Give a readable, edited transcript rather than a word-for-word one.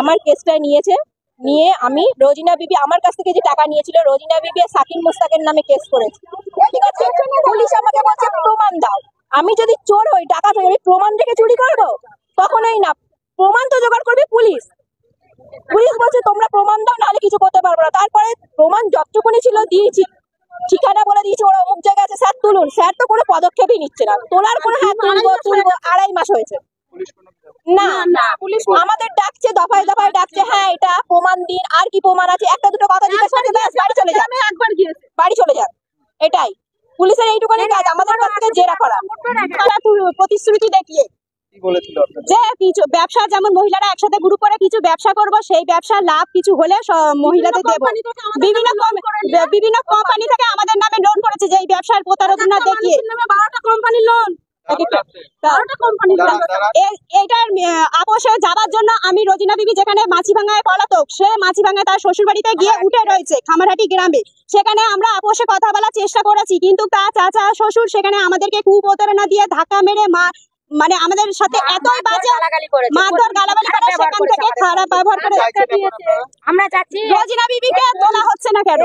আমার কেসটা নিয়ে আমি রোজিনা বিবি আমার কাছ থেকে যে টাকা নিয়েছিল রোজিনা বিবি আর সাকিব মুস্তাকের নামে কেস করেছি। ঠিক আছে, পুলিশ আমাকে বলছে প্রমাণ দাও। আমি যদি চোর হই, ডাকাত হই, আমি প্রমাণ রেখে চুরি করবো? কখনোই না। প্রমাণ তো জোগাড় করবে পুলিশ। পুলিশ বলছে তোমরা প্রমাণ দাও, নাহলে কিছু করতে পারবো না। তারপরে প্রমাণ যতটুকুনি ছিল দিয়েছি, ঠিকানা বলে দিয়েছি, ওরা অমুক জায়গায় আছে, স্যার তুলুন। স্যার তো কোনো পদক্ষেপই নিচ্ছে না। তোলার কোনো হ্যাঁ তুলবো 2.5 মাস হয়েছে। না না, পুলিশ আমাদের ডাকছে, দফায় দফায় ডাকছে, হ্যাঁ এটা প্রমাণ দিন, আর কি প্রমাণ আছে, একটা দুটো কথা জিজ্ঞাসা করে ব্যাস বাড়ি চলে যান। বাড়ি চলে যান, এটাই পুলিশের এইটুকুনি কাজ, আমাদের কাছ থেকে জেরা করা, প্রতিশ্রুতি দেখিয়ে যে কিছু ব্যবসা, যেমন মহিলারা একসাথে গ্রুপ করে কিছু ব্যবসা করব, সেই ব্যবসার লাভ কিছু হলে মহিলাদের দেব। বিভিন্ন কোম্পানি থেকে আমাদের নামে লোন করেছে, যে এই ব্যবসার প্রতারণা দেখিয়ে 12টা কোম্পানির লোন। এইটার আপোষে যাবার জন্য আমি রোজিনা বিবি যেখানে মাছিভাঙ্গায় পলাতক, সে মাছিভাঙ্গায় তার শ্বশুর বাড়িতে গিয়ে উঠে রয়েছে খামারহাটি গ্রামে। সেখানে আমরা আপোষে কথা বলার চেষ্টা করেছি, কিন্তু তার চাচা শ্বশুর সেখানে আমাদেরকে কুপ্রতারণা দিয়ে ধাক্কা মেরে মানে আমাদের সাথে এতই বাজে মারধর গালাগালি করে, সেখান থেকে খারাপ ব্যবহার করে। আমরা চাচ্ছি রোজিনা বিবিকে তোলা হচ্ছে না কেন?